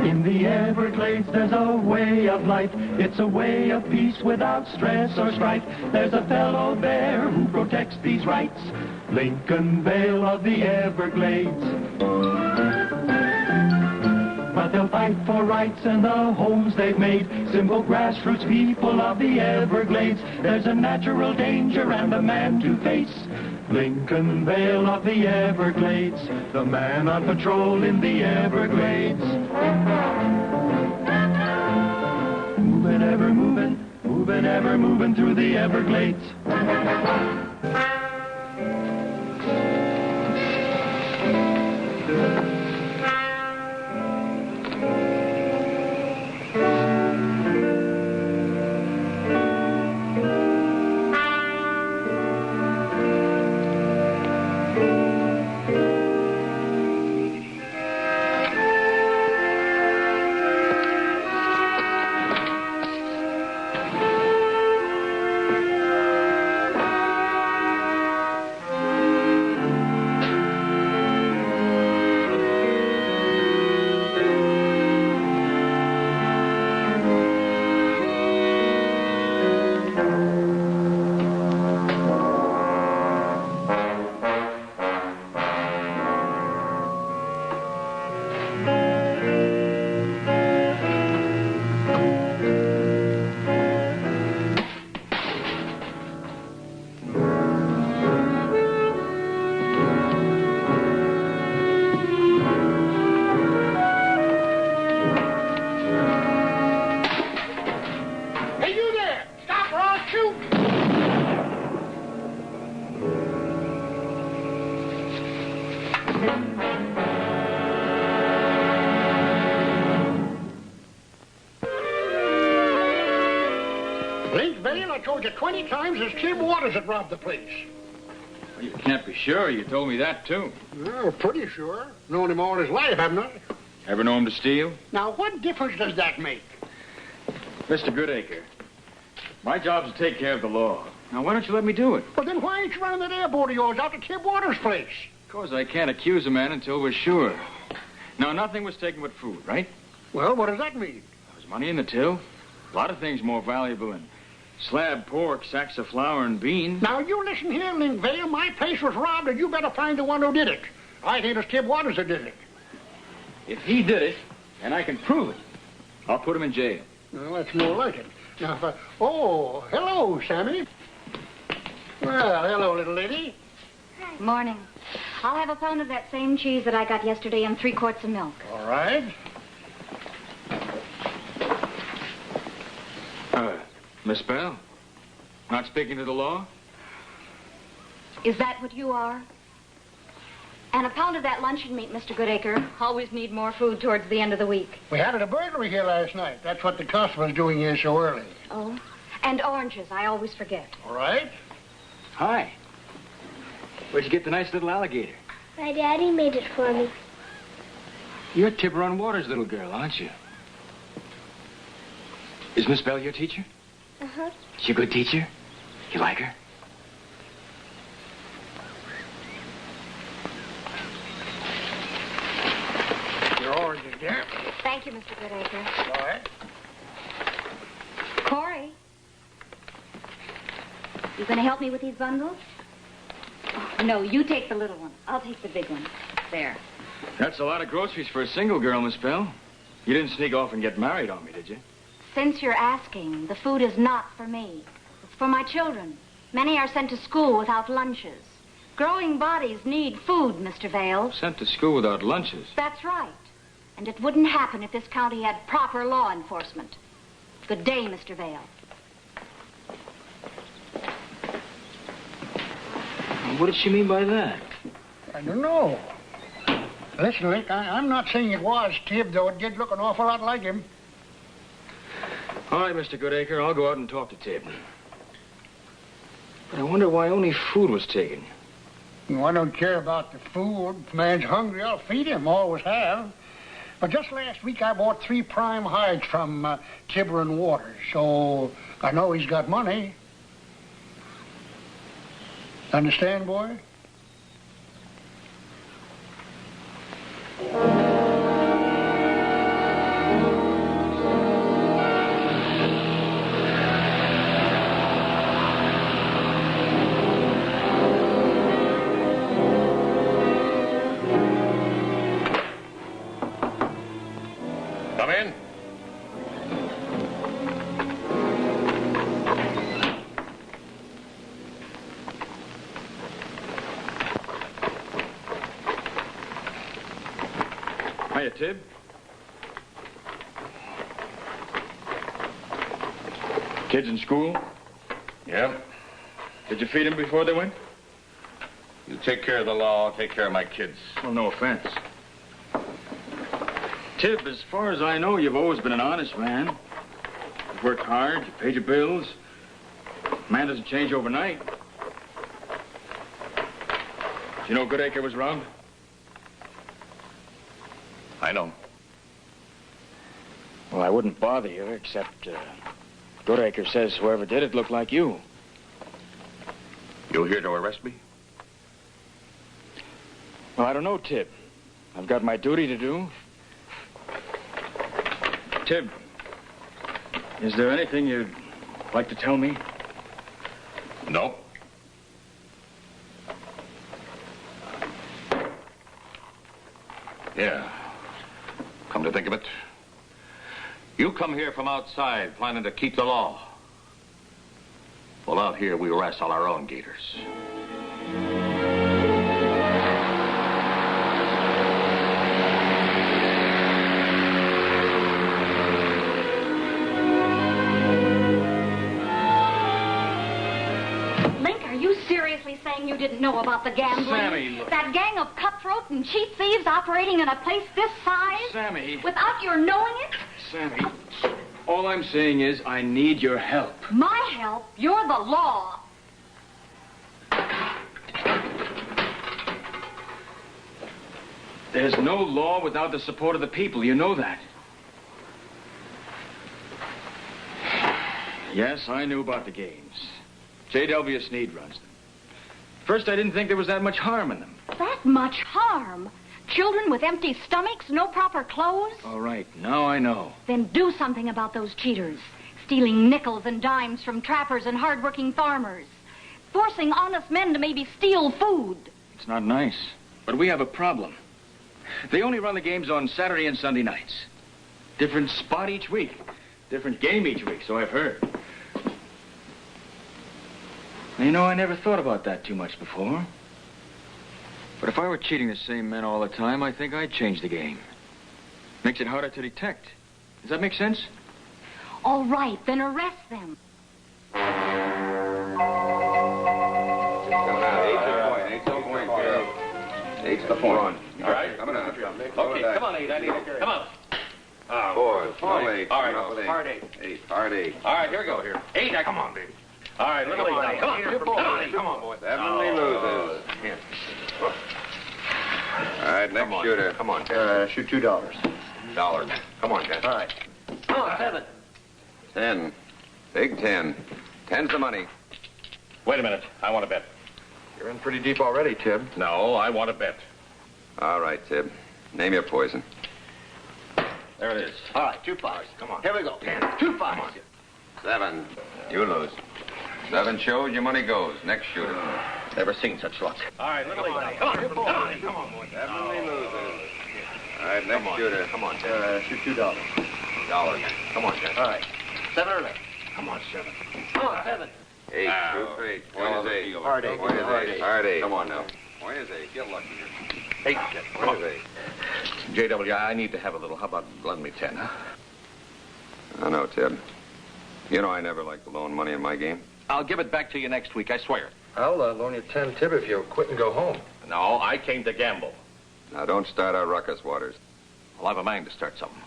In the Everglades there's a way of life. It's a way of peace without stress or strife. There's a fellow there who protects these rights. Lincoln Vail of the Everglades. But they'll fight for rights and the homes they've made. Simple grassroots people of the Everglades. There's a natural danger and a man to face. Lincoln Vail of the Everglades, the man on patrol in the Everglades. Moving, ever moving, moving, ever moving through the Everglades. Lincoln Vail, I told you 20 times it's Tim Waters that robbed the place. Well, you can't be sure. You told me that, too. Oh, pretty sure. Known him all his life, haven't I? Ever know him to steal? Now, what difference does that make? Mr. Goodacre, my job's to take care of the law. Now, why don't you let me do it? Well, then why ain't you running that airboat of yours out to Tim Waters' place? Because I can't accuse a man until we're sure. Now, nothing was taken but food, right? Well, what does that mean? There was money in the till. A lot of things more valuable than slab pork, sacks of flour, and beans. Now, you listen here, Lincoln Vail. My place was robbed, and you better find the one who did it. I think it's Tim Waters that did it. If he did it, and I can prove it, I'll put him in jail. Well, that's more like it. Now, if I... Oh, hello, Sammy. Well, hello, little lady. Morning. I'll have a pound of that same cheese that I got yesterday and 3 quarts of milk. All right. Miss Bell, not speaking to the law? Is that what you are? And a pound of that luncheon meat, Mr. Goodacre. Always need more food towards the end of the week. We had a burglary here last night. That's what the constable's doing here so early. Oh, and oranges. I always forget. All right. Hi. Where'd you get the nice little alligator? My daddy made it for me. You're Tiburon Waters' little girl, aren't you? Is Miss Bell your teacher? Uh-huh. She a good teacher? You like her? Your oranges, dear. Thank you, Mr. Goodacre. All right. Corey, you going to help me with these bundles? Oh, no, you take the little one. I'll take the big one. There. That's a lot of groceries for a single girl, Miss Bell. You didn't sneak off and get married on me, did you? Since you're asking, the food is not for me. It's for my children. Many are sent to school without lunches. Growing bodies need food, Mr. Vail. Sent to school without lunches. That's right. And it wouldn't happen if this county had proper law enforcement. Good day, Mr. Vail. What did she mean by that? I don't know. Listen, Link, I'm not saying it was Tib, though it did look an awful lot like him. All right, Mr. Goodacre, I'll go out and talk to Tib. But I wonder why only food was taken. Well, I don't care about the food. If a man's hungry, I'll feed him. Always have. But just last week, I bought 3 prime hides from Tiburon Waters, so I know he's got money. Understand, boy? Tib. Kids in school? Yeah. Did you feed them before they went? You take care of the law, I'll take care of my kids. Well, no offense. Tib, as far as I know, you've always been an honest man. You've worked hard, you paid your bills. Man doesn't change overnight. Do you know Goodacre was robbed? I know. Well, I wouldn't bother you, except Goodacre says whoever did it looked like you. You here to arrest me? Well, I don't know, Tib. I've got my duty to do. Tib, is there anything you'd like to tell me? No. Yeah. Come to think of it, you come here from outside planning to keep the law. Well, out here we wrestle our own gators. Saying you didn't know about the gambling? Sammy, look. That gang of cutthroat and cheap thieves operating in a place this size? Sammy. Without your knowing it? Sammy, all I'm saying is I need your help. My help? You're the law. There's no law without the support of the people. You know that. Yes, I knew about the games. J.W. Sneed runs them. First, I didn't think there was that much harm in them. That much harm? Children with empty stomachs, no proper clothes? All right, now I know. Then do something about those cheaters. Stealing nickels and dimes from trappers and hard-working farmers. Forcing honest men to maybe steal food. It's not nice, but we have a problem. They only run the games on Saturday and Sunday nights. Different spot each week. Different game each week, so I've heard. You know, I never thought about that too much before. But if I were cheating the same men all the time, I think I'd change the game. Makes it harder to detect. Does that make sense? All right, then arrest them. Eight's the point. All right? Coming on. Okay, come on, 8. I need it. Come on. 4. No 8. All right, hard 8. 8. Hard 8. All right, here we go. Here. 8. Come on, baby. All right, little 8 now. Come on. Come on, boy. Definitely loses. All right, next shooter. Come on, Shoot $2. $1. Come on, Ken. All right. Come on, 7. 10. Big 10. 10's the money. Wait a minute. I want to bet. You're in pretty deep already, Tib. No, I want to bet. All right, Tib. Name your poison. There it is. All right, 2 5s. Come on. Here we go. 10. 2 5s. 7. You lose. 7 shows, your money goes. Next shooter. Never seen such luck. All right, little 8 now. Come on. Come on, boy. Definitely loses. All right, next shooter. Come on, Shoot $2. $1. Come on, Ken. All right. 7 or less. Come on, 7. Come on, 7. 8. Shoot 8. Point is 8. Hard 8. Point is 8. Hard 8. Come on now. Point is 8. Get lucky. 8, Ken. Point is 8. J.W., I need to have a little. How about lend me 10, huh? I know, Tib. You know I never like to loan money in my game. I'll give it back to you next week, I swear. I'll loan you 10, Tib, if you'll quit and go home. No, I came to gamble. Now, don't start our ruckus, Waters. Well, I've a mind to start something.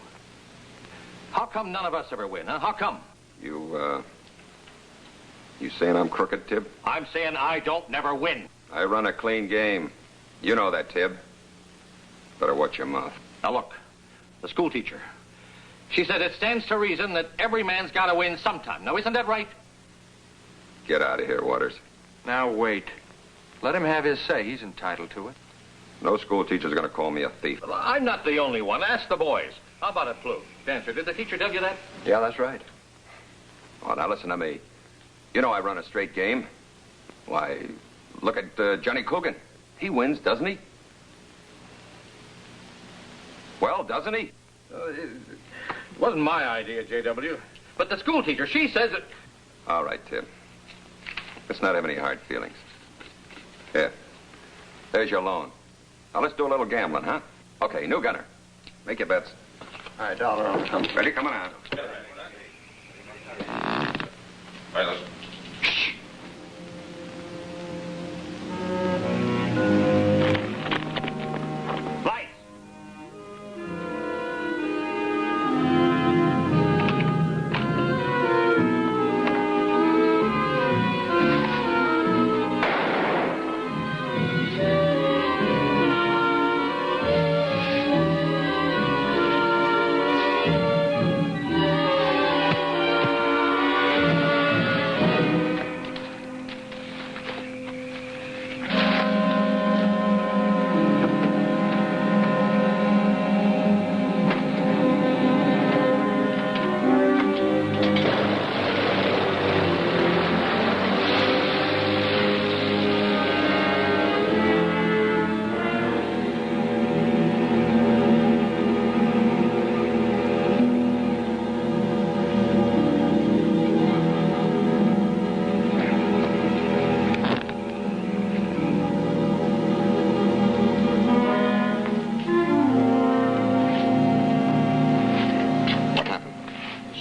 How come none of us ever win, huh? How come? You saying I'm crooked, Tib? I'm saying I don't never win. I run a clean game. You know that, Tib. Better watch your mouth. Now, look, the school teacher. She said it stands to reason that every man's got to win sometime. Now, isn't that right? Get out of here, Waters. Now, wait. Let him have his say. He's entitled to it. No school teacher's gonna call me a thief. Well, I'm not the only one. Ask the boys. How about it, Flu? Dancer, did the teacher tell you that? Yeah, that's right. Oh, now listen to me. You know I run a straight game. Why, look at Johnny Coogan. He wins, doesn't he? Well, doesn't he? It wasn't my idea, J.W. But the school teacher, she says it... All right, Tim. Let's not have any hard feelings. Here. There's your loan. Now, let's do a little gambling, huh? Okay, new gunner. Make your bets. All right, dollar. Ready? Come on out. All right, listen.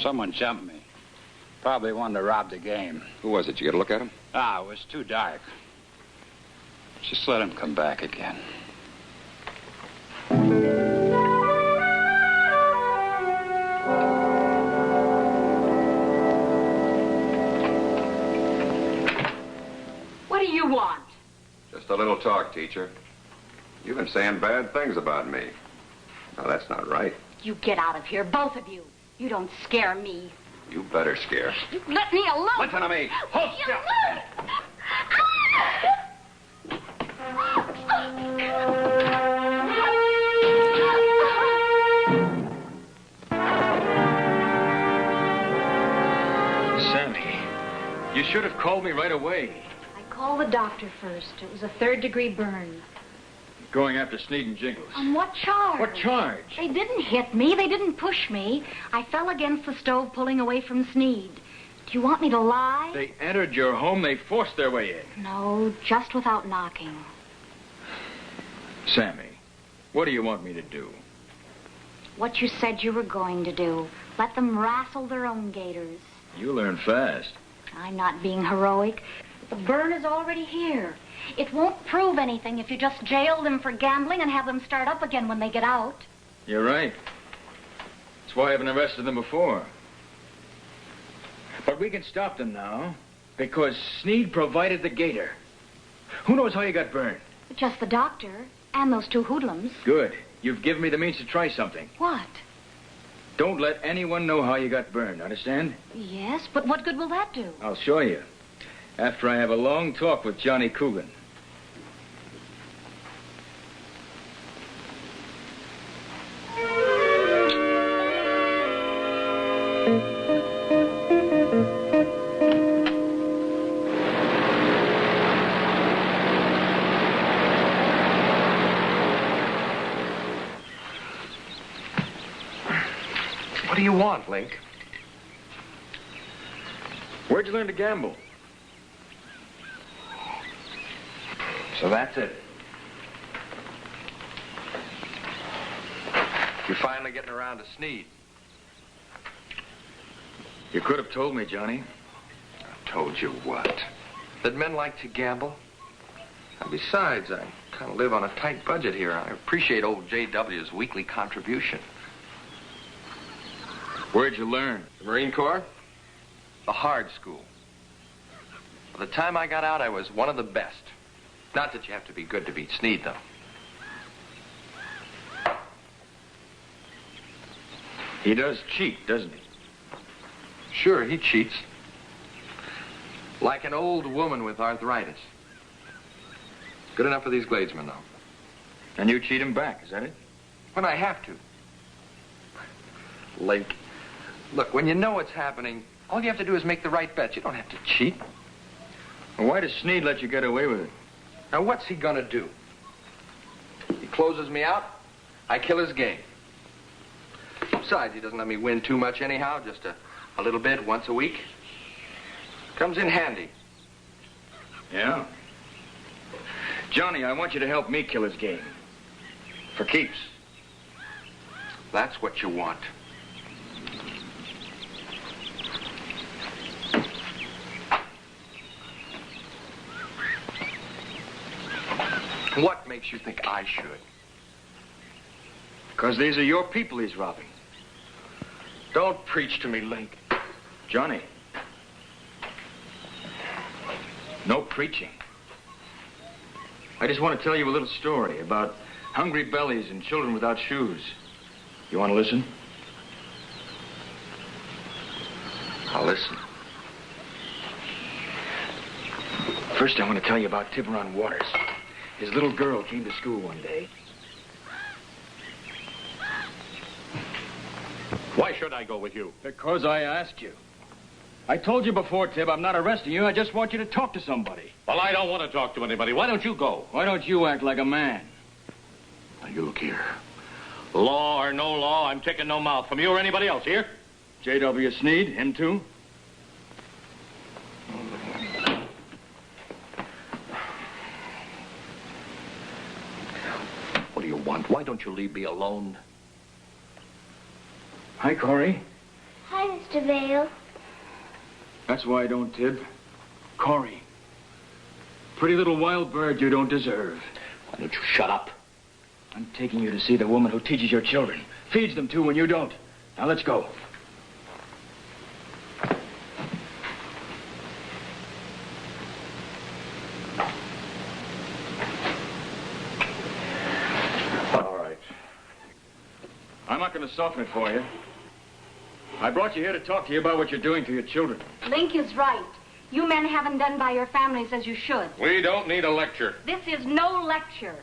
Someone jumped me. Probably wanted to rob the game. Who was it? Did you get a look at him? It was too dark. Just let him come back again. What do you want? Just a little talk, teacher. You've been saying bad things about me. Now, that's not right. You get out of here, both of you. You don't scare me. You better scare. You let me alone. Listen to me. Hold still. Sammy, you should have called me right away. I called the doctor first. It was a third-degree burn. Going after Sneed and Jingles. On what charge? What charge? They didn't hit me. They didn't push me. I fell against the stove pulling away from Sneed. Do you want me to lie? They entered your home. They forced their way in. No, just without knocking. Sammy, what do you want me to do? What you said you were going to do. Let them wrestle their own gators. You learn fast. I'm not being heroic. The burn is already here. It won't prove anything if you just jail them for gambling and have them start up again when they get out. You're right. That's why I haven't arrested them before. But we can stop them now because Sneed provided the gator. Who knows how you got burned? Just the doctor and those two hoodlums. Good. You've given me the means to try something. What? Don't let anyone know how you got burned, understand? Yes, but what good will that do? I'll show you. After I have a long talk with Johnny Coogan. What do you want, Link? Where'd you learn to gamble? So that's it. You're finally getting around to Sneed. You could have told me, Johnny. I told you what? That men like to gamble. And besides, I kind of live on a tight budget here. I appreciate old J.W.'s weekly contribution. Where'd you learn? The Marine Corps? The hard school. By the time I got out, I was one of the best. Not that you have to be good to beat Sneed, though. He does cheat, doesn't he? Sure, he cheats. Like an old woman with arthritis. Good enough for these Gladesmen, though. And you cheat him back, is that it? When I have to. Link, look, when you know what's happening, all you have to do is make the right bet. You don't have to cheat. Well, why does Sneed let you get away with it? Now, what's he gonna do? He closes me out, I kill his game. Besides, he doesn't let me win too much anyhow, just a little bit once a week. Comes in handy. Yeah? Johnny, I want you to help me kill his game. For keeps. That's what you want. What makes you think I should? Because these are your people he's robbing. Don't preach to me, Link. Johnny. No preaching. I just want to tell you a little story about hungry bellies and children without shoes. You want to listen? I'll listen. First, I want to tell you about Tiburon Waters. His little girl came to school one day. Why should I go with you? Because I asked you. I told you before, Tib, I'm not arresting you. I just want you to talk to somebody. Well, I don't want to talk to anybody. Why don't you go? Why don't you act like a man? Now, you look here. Law or no law, I'm taking no mouth from you or anybody else, here? J.W. Sneed, him too? What do you want? Why don't you leave me alone? Hi, Corey. Hi, Mr. Vail. That's why I don't, Tib. Corey. Pretty little wild bird you don't deserve. Why don't you shut up? I'm taking you to see the woman who teaches your children. Feeds them too when you don't. Now let's go. All right. I'm not going to soften it for you. I brought you here to talk to you about what you're doing to your children. Link is right. You men haven't done by your families as you should. We don't need a lecture. This is no lecture.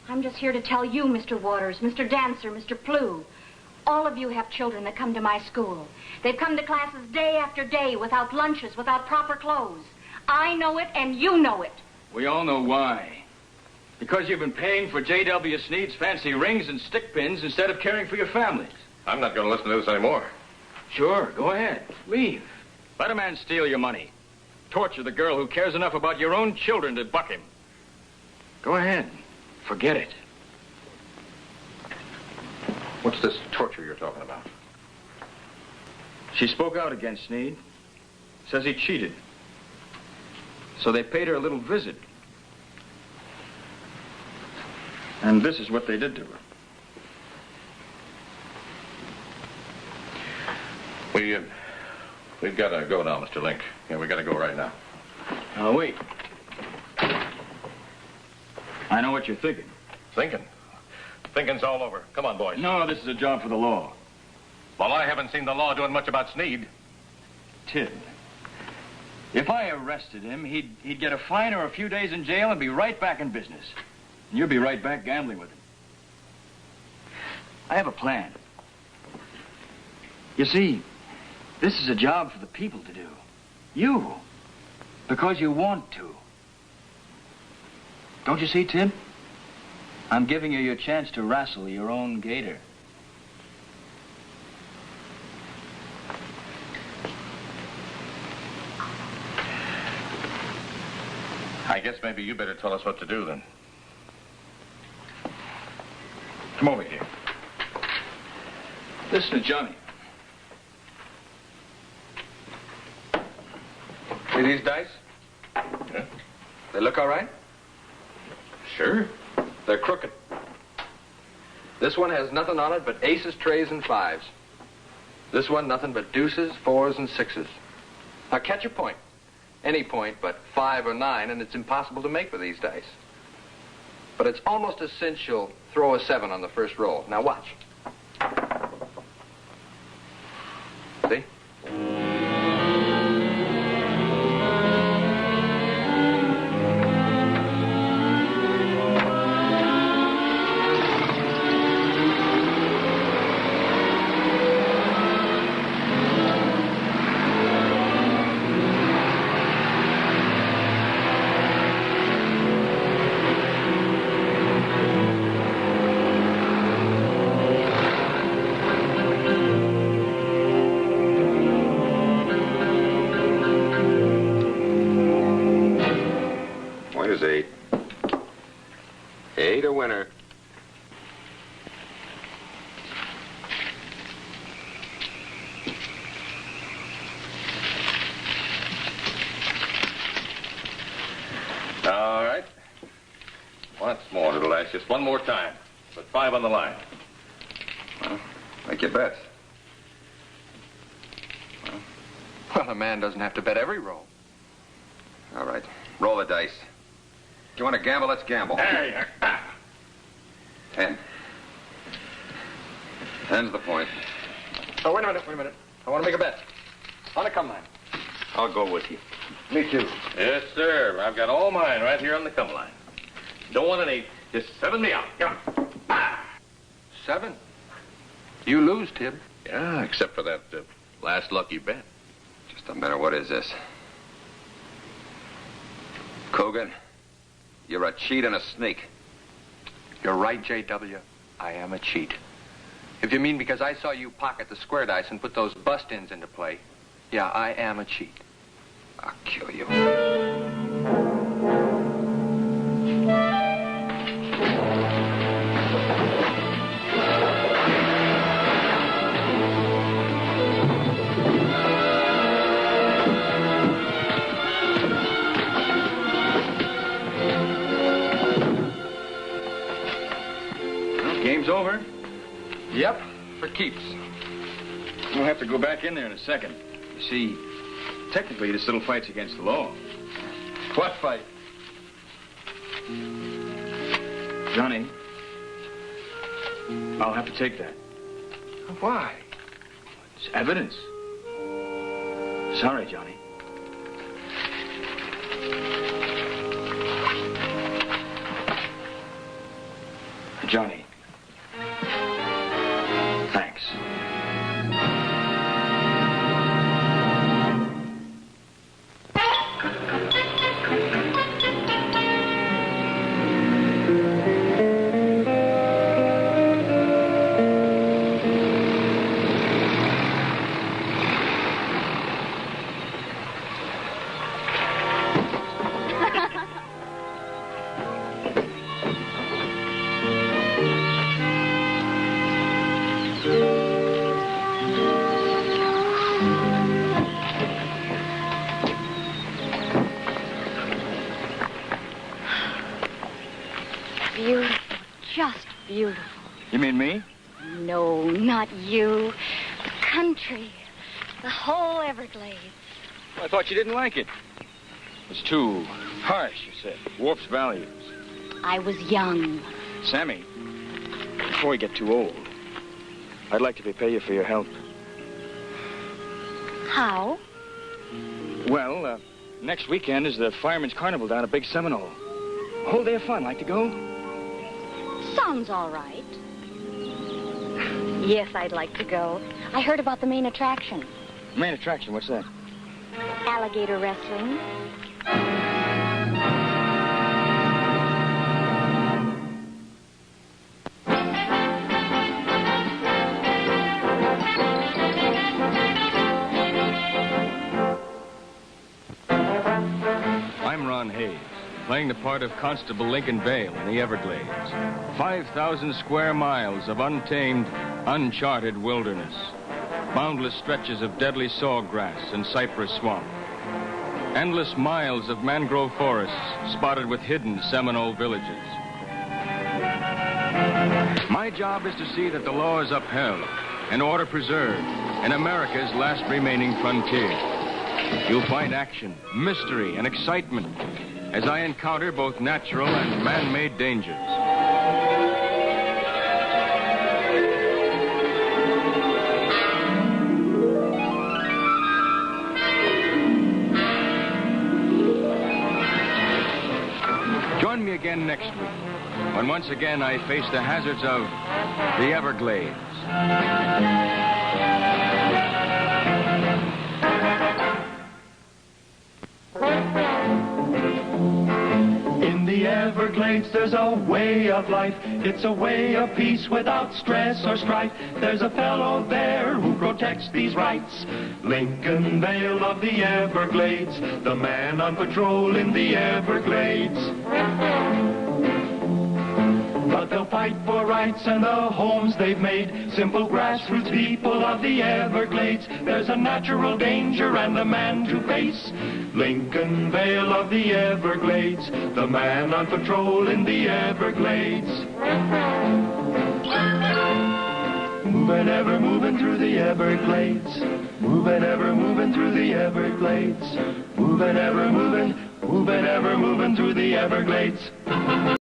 I'm just here to tell you, Mr. Waters, Mr. Dancer, Mr. Plew. All of you have children that come to my school. They've come to classes day after day without lunches, without proper clothes. I know it, and you know it. We all know why. Because you've been paying for J.W. Sneed's fancy rings and stick pins instead of caring for your families. I'm not going to listen to this anymore. Sure, go ahead. Leave. Let a man steal your money. Torture the girl who cares enough about your own children to buck him. Go ahead. Forget it. What's this torture you're talking about? She spoke out against Sneed. Says he cheated. So they paid her a little visit. And this is what they did to her. We've got to go now, Mr. Link. Yeah, we got to go right now. Now, wait. I know what you're thinking. Thinking? Thinking's all over. Come on, boys. No, this is a job for the law. Well, I haven't seen the law doing much about Sneed. Tid. If I arrested him, he'd get a fine or a few days in jail and be right back in business. And you'd be right back gambling with him. I have a plan. You see, this is a job for the people to do. You. Because you want to. Don't you see, Tim? I'm giving you your chance to wrestle your own gator. I guess maybe you better tell us what to do, then. Come over here. Listen to Johnny. See these dice? Yeah? They look all right? Sure. They're crooked. This one has nothing on it but aces, trays, and fives. This one, nothing but deuces, fours, and sixes. Now, catch a point. Any point but 5 or 9, and it's impossible to make with these dice. But it's almost a cinch you'll throw a 7 on the first roll. Now, watch. See? Come on, it'll last just one more time. Put 5 on the line. Well, make your bets. Well, a man doesn't have to bet every roll. All right. Roll the dice. If you want to gamble, let's gamble. Hey, 10. 10's the point. Oh, wait a minute. I want to make a bet. On the come line. I'll go with you. Me too. yes, sir. I've got all mine right here on the come line. Don't want an 8. Just 7 me out. Come on. 7? You lose, Tib. Yeah, except for that last lucky bet. Just a minute. What is this? Coogan, you're a cheat and a sneak. You're right, J.W. I am a cheat. If you mean because I saw you pocket the square dice and put those bust-ins into play, yeah, I am a cheat. I'll kill you. Game's over. Yep, for keeps. We'll have to go back in there in a second. You see, technically this little fight's against the law. What fight? Johnny, I'll have to take that. Why? It's evidence. Sorry, Johnny. Johnny. Thanks. Beautiful, just beautiful. You mean me? No, not you. The country, the whole Everglades. I thought you didn't like it. It's too harsh, you said. Warps values. I was young. Sammy, before we get too old, I'd like to repay you for your help. How? Well, next weekend is the Fireman's Carnival down at Big Seminole. A whole day of fun. Like to go? Sounds all right. Yes, I'd like to go. I heard about the main attraction. Main attraction, what's that? Alligator wrestling. I'm Ron Hayes, playing the part of Constable Lincoln Vail in the Everglades. 5,000 square miles of untamed, uncharted wilderness. Boundless stretches of deadly sawgrass and cypress swamp. Endless miles of mangrove forests spotted with hidden Seminole villages. My job is to see that the law is upheld and order preserved in America's last remaining frontier. You'll find action, mystery, and excitement as I encounter both natural and man-made dangers. Join me again next week, when once again I face the hazards of the Everglades. In the Everglades, there's a way of life. It's a way of peace without stress or strife. There's a fellow there who protects these rights. Lincoln Vail of the Everglades, the man on patrol in the Everglades. But they'll fight fight for rights and the homes they've made. Simple grassroots people of the Everglades. There's a natural danger and a man to face. Lincoln Vail of the Everglades, the man on patrol in the Everglades. Moving, ever moving through the Everglades. Moving, ever moving through the Everglades. Moving, ever moving through the Everglades.